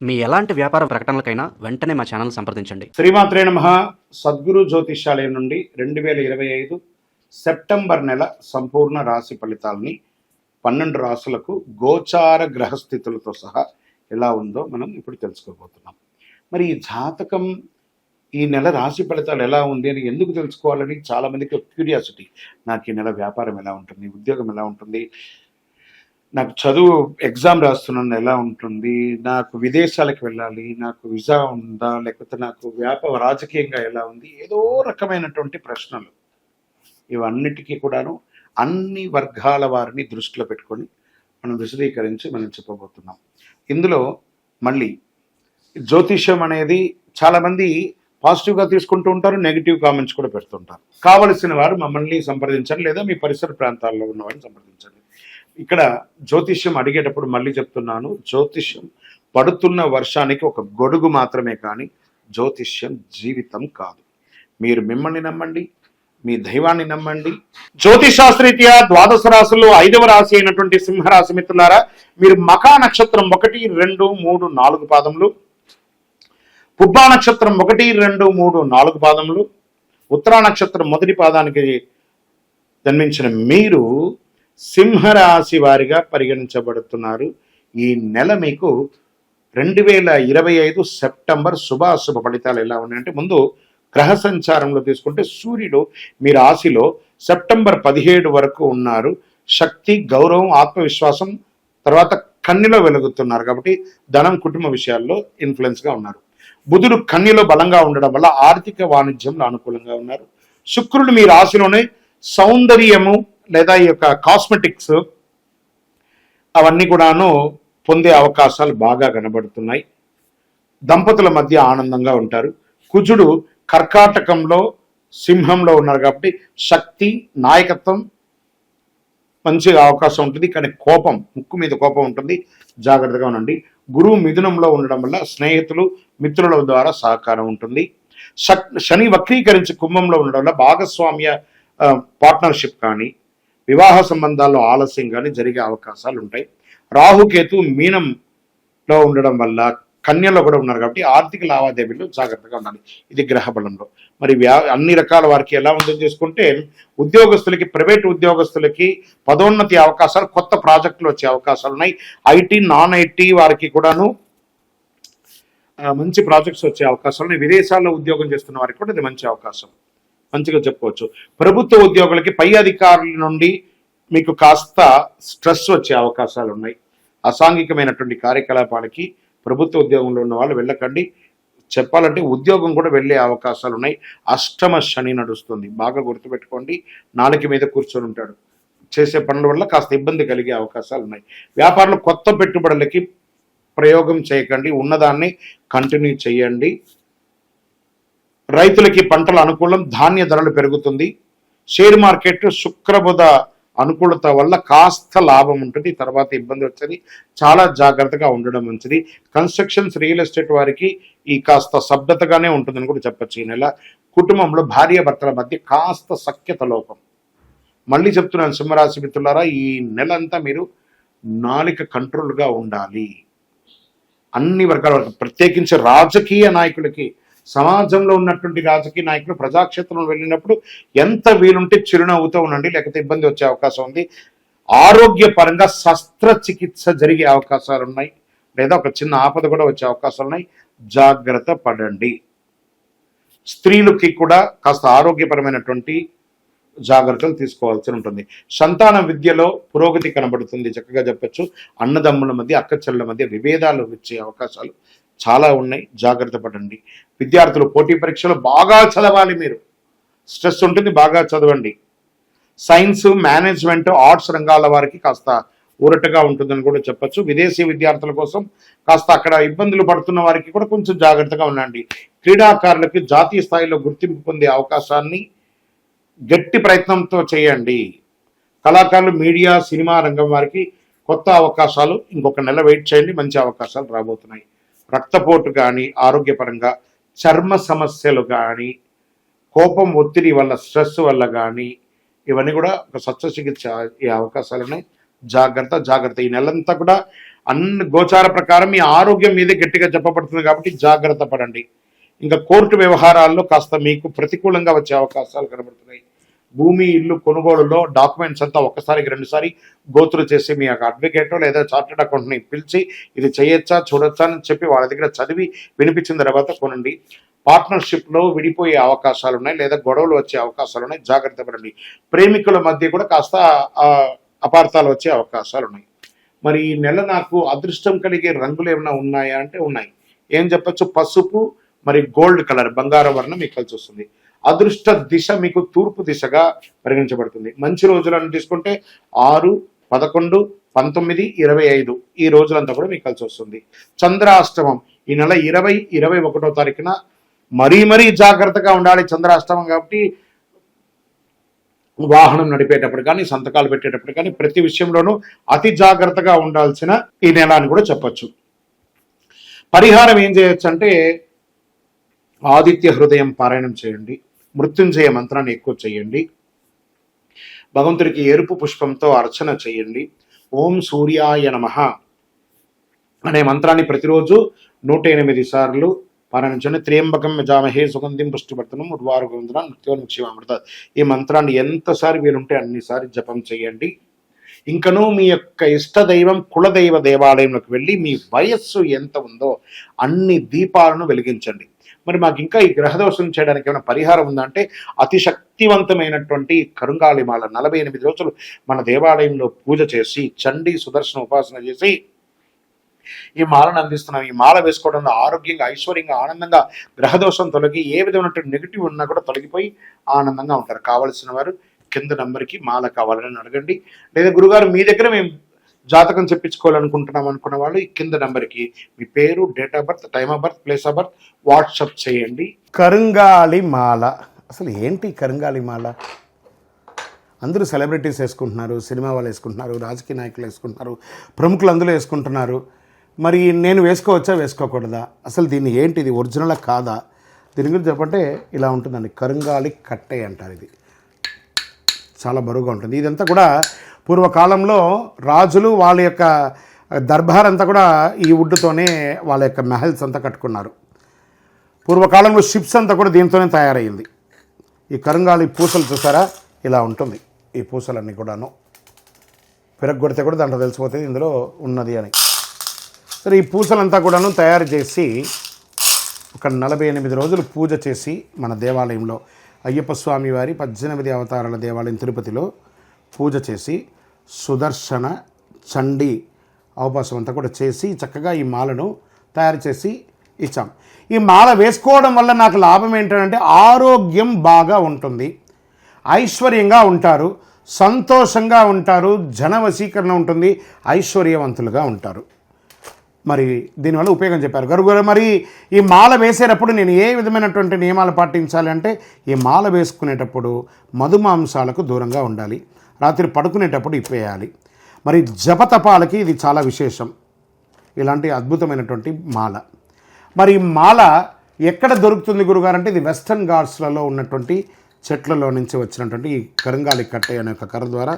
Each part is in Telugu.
మీ ఎలాంటి వ్యాపార ప్రకటనలకైనా వెంటనే మా ఛానల్ సంప్రదించండి. శ్రీమాత్రే నమః. సద్గురు జ్యోతిష్యాలయం నుండి 2025 సెప్టెంబర్ నెల సంపూర్ణ రాశి ఫలితాలని 12 రాశులకు గోచార గ్రహస్థితులతో సహా ఎలా ఉందో మనం ఇప్పుడు తెలుసుకోబోతున్నాం. మరి ఈ జాతకం ఈ నెల రాశి ఫలితాలు ఎలా ఉంది అని ఎందుకు తెలుసుకోవాలని చాలా మందికి క్యూరియాసిటీ. నాకు ఈ నెల వ్యాపారం ఎలా ఉంటుంది, ఉద్యోగం ఎలా ఉంటుంది, నాకు చదువు ఎగ్జామ్ రాస్తున్నాను ఎలా ఉంటుంది, నాకు విదేశాలకు వెళ్ళాలి, నాకు వీసా ఉందా, లేకపోతే నాకు రాజకీయంగా ఎలా ఉంది, ఏదో రకమైనటువంటి ప్రశ్నలు. ఇవన్నిటికీ కూడాను అన్ని వర్గాల వారిని దృష్టిలో పెట్టుకొని మనం విశదీకరించి మనం చెప్పబోతున్నాం. ఇందులో మళ్ళీ జ్యోతిష్యం అనేది చాలామంది పాజిటివ్గా తీసుకుంటూ ఉంటారు, నెగిటివ్ కామెంట్స్ కూడా పెడుతుంటారు. కావలసిన వారు మమ్మల్ని సంప్రదించండి, లేదా మీ పరిసర ప్రాంతాల్లో ఉన్న వారిని సంప్రదించండి. ఇక్కడ జ్యోతిష్యం అడిగేటప్పుడు మళ్ళీ చెప్తున్నాను, జ్యోతిష్యం పడుతున్న వర్షానికి ఒక గొడుగు మాత్రమే, కానీ జ్యోతిష్యం జీవితం కాదు. మీరు మిమ్మల్ని నమ్మండి, మీ దైవాన్ని నమ్మండి. జ్యోతిషాస్త్రీత్యా ద్వాదశ రాశుల్లో 5వ రాశి అయినటువంటి సింహరాశి మిత్రులారా, మీరు మఖా నక్షత్రం 1, 2, 3, 4 పాదములు, పుబ్బా నక్షత్రం 1, 2, 3, 4 పాదములు, ఉత్తరా నక్షత్రం 1వ పాదానికి జన్మించిన మీరు సింహరాశి వారిగా పరిగణించబడుతున్నారు. ఈ నెల మీకు 2025 సెప్టెంబర్ శుభాశుభ ఫలితాలు ఎలా ఉన్నాయంటే, ముందు గ్రహ సంచారంలో తీసుకుంటే సూర్యుడు మీ రాశిలో సెప్టెంబర్ 17 వరకు ఉన్నారు. శక్తి, గౌరవం, ఆత్మవిశ్వాసం, తర్వాత కన్నిలో వెలుగుతున్నారు. కాబట్టి ధనం, కుటుంబ విషయాల్లో ఇన్ఫ్లుయెన్స్గా ఉన్నారు. బుధుడు కన్నిలో బలంగా ఉండడం వల్ల ఆర్థిక వాణిజ్యంలో అనుకూలంగా ఉన్నారు. శుక్రుడు మీ రాశిలోనే సౌందర్యము లేదా ఈ యొక్క కాస్మెటిక్స్ అవన్నీ కూడాను పొందే అవకాశాలు బాగా కనబడుతున్నాయి. దంపతుల మధ్య ఆనందంగా ఉంటారు. కుజుడు కర్కాటకంలో సింహంలో ఉన్నారు కాబట్టి శక్తి, నాయకత్వం మంచిగా అవకాశం ఉంటుంది. కానీ కోపం, ముక్కు మీద కోపం ఉంటుంది, జాగ్రత్తగా ఉండండి. గురువు మిథునంలో ఉండడం వల్ల స్నేహితులు, మిత్రుల ద్వారా సహకారం ఉంటుంది. శని వక్రీకరించి కుంభంలో ఉండడం వల్ల భాగస్వామ్య పార్ట్నర్షిప్ కానీ, వివాహ సంబంధాల్లో ఆలస్యం కానీ జరిగే అవకాశాలు ఉంటాయి. రాహుకేతు మీనంలో ఉండడం వల్ల కన్యలో కూడా ఉన్నారు కాబట్టి ఆర్థిక లావాదేవీల్లో జాగ్రత్తగా ఉండాలి. ఇది గ్రహ బలంలో. మరి అన్ని రకాల వారికి ఎలా ఉందని చేసుకుంటే, ఉద్యోగస్తులకి, ప్రైవేట్ ఉద్యోగస్తులకి పదోన్నతి అవకాశాలు, కొత్త ప్రాజెక్టులు వచ్చే అవకాశాలు ఉన్నాయి. ఐటీ, నాన్ ఐటీ వారికి కూడాను మంచి ప్రాజెక్ట్స్ వచ్చే అవకాశాలు ఉన్నాయి. విదేశాల్లో ఉద్యోగం చేస్తున్న వారికి కూడా ఇది మంచి అవకాశం, మంచిగా చెప్పుకోవచ్చు. ప్రభుత్వ ఉద్యోగులకి పై అధికారుల నుండి మీకు కాస్త స్ట్రెస్ వచ్చే అవకాశాలు ఉన్నాయి. అసాంఘికమైనటువంటి కార్యకలాపాలకి ప్రభుత్వ ఉద్యోగంలో ఉన్న వాళ్ళు వెళ్ళకండి. చెప్పాలంటే ఉద్యోగం కూడా వెళ్ళే అవకాశాలు ఉన్నాయి. అష్టమ శని నడుస్తుంది, బాగా గుర్తుపెట్టుకోండి. నాలుక మీద కూర్చొని ఉంటాడు. చేసే పనుల వల్ల కాస్త ఇబ్బంది కలిగే అవకాశాలు ఉన్నాయి. వ్యాపారంలో కొత్త పెట్టుబడులకి ప్రయోగం చేయకండి, ఉన్నదాన్ని కంటిన్యూ చేయండి. రైతులకి పంటల అనుకూలం, ధాన్య ధరలు పెరుగుతుంది. షేర్ మార్కెట్ శుక్రబుధ అనుకూలత వల్ల కాస్త లాభం ఉంటుంది, తర్వాత ఇబ్బంది వచ్చేది. చాలా జాగ్రత్తగా ఉండడం మంచిది. కన్స్ట్రక్షన్స్, రియల్ ఎస్టేట్ వారికి ఈ కాస్త శబ్దతగానే ఉంటుందని కూడా చెప్పచ్చు. ఈ నెల కుటుంబంలో భార్యాభర్తల మధ్య కాస్త సఖ్యత లోపం. మళ్ళీ చెప్తున్నాను సింహరాశి మిత్రులారా, ఈ నెల అంతా మీరు నాలిక కంట్రోల్గా ఉండాలి. అన్ని వర్గాల వరకు, ప్రత్యేకించి రాజకీయ నాయకులకి, సమాజంలో ఉన్నటువంటి రాజకీయ నాయకులు ప్రజాక్షేత్రంలో వెళ్ళినప్పుడు ఎంత వీలుంటే చిరునవ్వుతో ఉండండి, లేకపోతే ఇబ్బంది వచ్చే అవకాశం ఉంది. ఆరోగ్యపరంగా శస్త్రచికిత్స జరిగే అవకాశాలు ఉన్నాయి, లేదా ఒక చిన్న ఆపద కూడా వచ్చే అవకాశాలు ఉన్నాయి. జాగ్రత్త పడండి. స్త్రీలకి కూడా కాస్త ఆరోగ్యపరమైనటువంటి జాగ్రత్తలు తీసుకోవాల్సి ఉంటుంది. సంతాన విద్యలో పురోగతి కనబడుతుంది, చక్కగా చెప్పచ్చు. అన్నదమ్ముల మధ్య, అక్కచెల్లెల మధ్య విభేదాలు వచ్చే అవకాశాలు చాలా ఉన్నాయి, జాగ్రత్త పడండి. విద్యార్థులు పోటీ పరీక్షలు బాగా చదవాలి. మీరు స్ట్రెస్ ఉంటుంది, బాగా చదవండి. సైన్స్, మేనేజ్మెంట్, ఆర్ట్స్ రంగాల వారికి కాస్త ఊరటగా ఉంటుందని కూడా చెప్పచ్చు. విదేశీ విద్యార్థుల కోసం కాస్త అక్కడ ఇబ్బందులు పడుతున్న వారికి కూడా కొంచెం జాగ్రత్తగా ఉండండి. క్రీడాకారులకి జాతీయ స్థాయిలో గుర్తింపు పొందే అవకాశాన్ని గట్టి ప్రయత్నంతో చేయండి. కళాకారులు, మీడియా, సినిమా రంగం వారికి కొత్త అవకాశాలు, ఇంకొక నెల వెయిట్ చేయండి, మంచి అవకాశాలు రాబోతున్నాయి. రక్తపోటు కానీ, ఆరోగ్యపరంగా చర్మ సమస్యలు కానీ, కోపం, ఒత్తిడి వల్ల, స్ట్రెస్ వల్ల కానీ, ఇవన్నీ కూడా ఒక శస్త్రచికిత్స అయ్యే అవకాశాలు ఉన్నాయి. జాగ్రత్త. ఈ నెలంతా కూడా అన్ని గోచార ప్రకారం మీ ఆరోగ్యం మీదే గట్టిగా చెప్పబడుతుంది కాబట్టి జాగ్రత్త పడండి. ఇంకా కోర్టు వ్యవహారాల్లో కాస్త మీకు ప్రతికూలంగా వచ్చే అవకాశాలు కనబడుతున్నాయి. భూమి ఇల్లు కొనుగోలులో డాక్యుమెంట్స్ అంతా ఒక్కసారికి రెండుసారి గోత్రు చేసి మీ యొక్క అడ్వకేటో లేదా చార్టెడ్ అకౌంట్ని పిలిచి ఇది చేయొచ్చా చూడొచ్చా అని చెప్పి వాళ్ళ దగ్గర చదివి వినిపించిన తర్వాత కొనండి. పార్ట్నర్షిప్లో విడిపోయే అవకాశాలు ఉన్నాయి లేదా గొడవలు వచ్చే అవకాశాలు ఉన్నాయి, జాగ్రత్త పడండి. ప్రేమికుల మధ్య కూడా కాస్త అపార్థాలు వచ్చే అవకాశాలు ఉన్నాయి. మరి ఈ నెల నాకు అదృష్టం కలిగే రంగులు ఏమైనా ఉన్నాయా అంటే ఉన్నాయి. ఏం చెప్పచ్చు, పసుపు మరి గోల్డ్ కలర్ బంగారం వర్ణం మీకు కలిసి వస్తుంది. అదృష్ట దిశ మీకు తూర్పు దిశగా పరిగణించబడుతుంది. మంచి రోజులను తీసుకుంటే 6, 11, 19, 25 ఈ రోజులంతా కూడా మీకు కలిసి వస్తుంది. చంద్రాష్టమం ఈ నెల 20, 21వ తారీఖున మరీ జాగ్రత్తగా ఉండాలి. చంద్రాష్టమం కాబట్టి వాహనం నడిపేటప్పుడు కానీ సంతకాలు పెట్టేటప్పుడు కానీ ప్రతి విషయంలోనూ అతి జాగ్రత్తగా ఉండాల్సిన ఈ నెల అని కూడా చెప్పచ్చు. పరిహారం ఏం చేయొచ్చు అంటే ఆదిత్య హృదయం పారాయణం చేయండి, మృత్యుంజయ మంత్రాన్ని ఎక్కువ చేయండి, భగవంతుడికి ఎరుపు పుష్పంతో అర్చన చేయండి. ఓం సూర్యాయ నమః అనే మంత్రాన్ని ప్రతిరోజు 108 సార్లు పారాయణించండి. త్ర్యంబకం యజామహే సుగంధిం పుష్టివర్ధనం ఉర్వారుగంధనం మృత్యోన్ముక్షేమామృత ఈ మంత్రాన్ని ఎంతసారి వీలుంటే అన్నిసారి జపం చేయండి. ఇంకనూ మీ యొక్క ఇష్టదైవం కులదైవ దేవాలయంలోకి వెళ్ళి మీ వయస్సు ఎంత ఉందో అన్ని దీపాలను వెలిగించండి. మరి మాకు ఇంకా ఈ గ్రహదోషం చేయడానికి ఏమైనా పరిహారం ఉందా అంటే అతి శక్తివంతమైనటువంటి కరుంగాళిమాల 48 రోజులు మన దేవాలయంలో పూజ చేసి చండీ సుదర్శన ఉపాసన చేసి ఈ మాలను అందిస్తున్నాం. ఈ మాల వేసుకోవడంలో ఆరోగ్యంగా ఐశ్వర్యంగా ఆనందంగా గ్రహదోషం తొలగి ఏ విధమైనటువంటి నెగిటివ్ ఉన్నా కూడా తొలగిపోయి ఆనందంగా ఉంటారు. కావలసిన వారు కింద నంబర్కి మాల కావాలని అడగండి. లేదా గురుగారు మీ దగ్గర మేము జాతకం చెప్పించుకోవాలనుకుంటున్నాం అనుకున్న వాళ్ళు ఈ కింద నెంబర్కి మీ పేరు, date of birth, time of birth, place of birth WhatsApp చేయండి. కరుంగాలి మాల అసలు ఏంటి? కరుంగాలి మాల అందరూ సెలబ్రిటీస్ వేసుకుంటున్నారు, సినిమా వాళ్ళు వేసుకుంటున్నారు, రాజకీయ నాయకులు వేసుకుంటున్నారు, ప్రముఖులు అందులో వేసుకుంటున్నారు. మరి నేను వేసుకోవచ్చా వేసుకోకూడదా? అసలు దీన్ని ఏంటి, ఇది ఒరిజినల్ కాదా? దీని గురించి చెప్పంటే ఇలా ఉంటుందండి. కరుంగాలి కట్టె అంటారు. ఇది చాలా బరువుగా ఉంటుంది. ఇదంతా కూడా పూర్వకాలంలో రాజులు వాళ్ళ యొక్క దర్బార్ అంతా కూడా ఈ వుడ్తోనే వాళ్ళ యొక్క మెహల్స్ అంతా కట్టుకున్నారు. పూర్వకాలంలో షిప్స్ అంతా కూడా దీంతోనే తయారయ్యింది. ఈ కరుంగాలి పూసలు చూసారా, ఇలా ఉంటుంది. ఈ పూసలన్నీ కూడాను పిరగొడితే కూడా దాంట్లో తెలిసిపోతుంది ఇందులో ఉన్నది అని. సరే, ఈ పూసలంతా కూడాను తయారు చేసి ఒక 48 రోజులు పూజ చేసి మన దేవాలయంలో అయ్యప్ప స్వామి వారి 18 అవతారాల దేవాలయం తిరుపతిలో పూజ చేసి సుదర్శన చండీ అవకాశం అంతా కూడా చేసి చక్కగా ఈ మాలను తయారు చేసి ఇచ్చాం. ఈ మాల వేసుకోవడం వల్ల నాకు లాభం ఏంటంటే ఆరోగ్యం బాగా ఉంటుంది, ఐశ్వర్యంగా ఉంటారు, సంతోషంగా ఉంటారు, జన వశీకరణ ఉంటుంది, ఐశ్వర్యవంతులుగా ఉంటారు. మరి దీనివల్ల ఉపయోగం చెప్పారు గురుగారు. మరి ఈ మాల వేసేటప్పుడు నేను ఏ విధమైనటువంటి నియమాలు పాటించాలి అంటే ఈ మాల వేసుకునేటప్పుడు మధుమాంసాలకు దూరంగా ఉండాలి, రాత్రి పడుకునేటప్పుడు ఇప్పేయాలి. మరి జపతపాలకి ఇది చాలా విశేషం, ఇలాంటి అద్భుతమైనటువంటి మాల. మరి ఈ మాల ఎక్కడ దొరుకుతుంది గురుగారు అంటే ఇది వెస్టర్న్ ఘాట్స్లలో ఉన్నటువంటి చెట్లలో నుంచి వచ్చినటువంటి ఈ కరుంగాలి కట్టె అనే ఒక కర్ర ద్వారా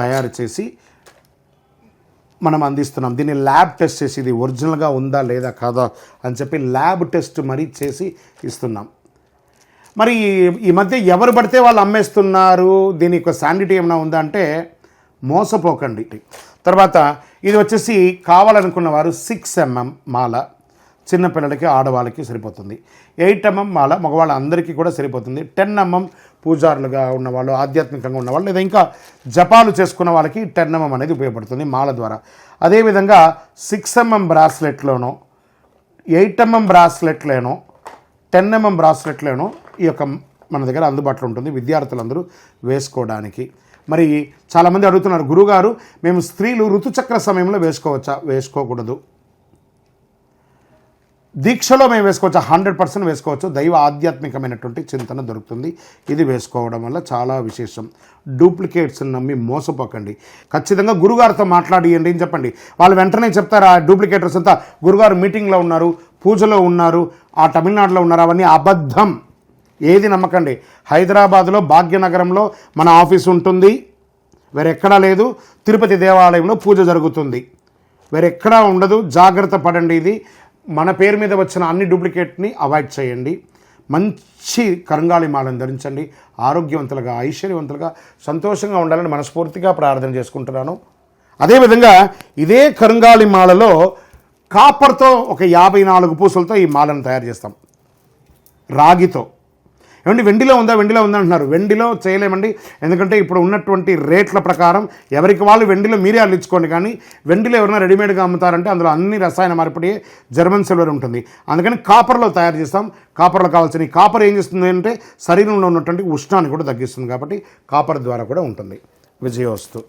తయారు చేసి మనం అందిస్తున్నాం. దీన్ని ల్యాబ్ టెస్ట్ చేసి ఇది ఒరిజినల్గా ఉందా లేదా కాదా అని చెప్పి ల్యాబ్ టెస్ట్ మరీ చేసి ఇస్తున్నాం. మరి ఈ మధ్య ఎవరు పడితే వాళ్ళు అమ్మేస్తున్నారు, దీని యొక్క శానిటీ ఏమైనా ఉందా అంటే మోసపోకండి. తర్వాత ఇది వచ్చేసి కావాలనుకున్న వారు 6 mm మాల చిన్నపిల్లలకి ఆడవాళ్ళకి సరిపోతుంది, 8 mm మాల మగవాళ్ళందరికీ కూడా సరిపోతుంది, 10 mm పూజారులుగా ఉన్నవాళ్ళు ఆధ్యాత్మికంగా ఉన్నవాళ్ళు లేదా ఇంకా జపాలు చేసుకున్న వాళ్ళకి 10 mm అనేది ఉపయోగపడుతుంది మాల ద్వారా. అదేవిధంగా 6 mm బ్రాస్లెట్లోనో 8 mm బ్రాస్లెట్లోనో 10 mm బ్రాస్లెట్లోనో ఈ యొక్క మన దగ్గర అందుబాటులో ఉంటుంది విద్యార్థులందరూ వేసుకోవడానికి. మరి చాలామంది అడుగుతున్నారు గురుగారు మేము స్త్రీలు ఋతుచక్ర సమయంలో వేసుకోవచ్చా? వేసుకోకూడదు. దీక్షలో మేము వేసుకోవచ్చు, 100% వేసుకోవచ్చు. దైవ ఆధ్యాత్మికమైనటువంటి చింతన దొరుకుతుంది. ఇది వేసుకోవడం వల్ల చాలా విశేషం. డూప్లికేట్స్ నమ్మి మోసపోకండి. ఖచ్చితంగా గురుగారితో మాట్లాడియండి అని చెప్పండి. వాళ్ళు వెంటనే చెప్తారు ఆ డూప్లికేటర్స్ అంతా గురుగారు మీటింగ్లో ఉన్నారు, పూజలో ఉన్నారు, ఆ తమిళనాడులో ఉన్నారు, అవన్నీ అబద్ధం. ఏది నమ్మకండి. హైదరాబాద్లో భాగ్యనగరంలో మన ఆఫీస్ ఉంటుంది, వేరెక్కడా లేదు. తిరుపతి దేవాలయంలో పూజ జరుగుతుంది. వేరెక్కడా ఉండదు. జాగ్రత్త పడండి. ఇది మన పేరు మీద వచ్చిన అన్ని డూప్లికేట్ని అవాయిడ్ చేయండి. మంచి కరంగాళి మాలను ధరించండి. ఆరోగ్యవంతులుగా, ఐశ్వర్యవంతులుగా, సంతోషంగా ఉండాలని మనస్ఫూర్తిగా ప్రార్థన చేసుకుంటున్నాను. అదేవిధంగా ఇదే కరంగాళి మాలలో కాపర్తో ఒక 54 పూసలతో ఈ మాలను తయారు చేస్తాం. రాగితో. ఏమండి వెండిలో ఉందా అంటున్నారు. వెండిలో చేయలేమండి. ఎందుకంటే ఇప్పుడు ఉన్నటువంటి రేట్ల ప్రకారం ఎవరికి వాళ్ళు వెండిలో మీరే అల్లించుకోండి. కానీ వెండిలో ఎవరైనా రెడీమేడ్గా అమ్ముతారంటే అందులో అన్ని రసాయన మార్పిడి, జర్మన్ సిల్వర్ ఉంటుంది. అందుకని కాపర్లో తయారు చేస్తాం. కాపర్లో కావాల్సిన ఈ కాపర్ ఏం చేస్తుంది అంటే శరీరంలో ఉన్నటువంటి ఉష్ణాన్ని కూడా తగ్గిస్తుంది. కాబట్టి కాపర్ ద్వారా కూడా ఉంటుంది. విజయోస్తు.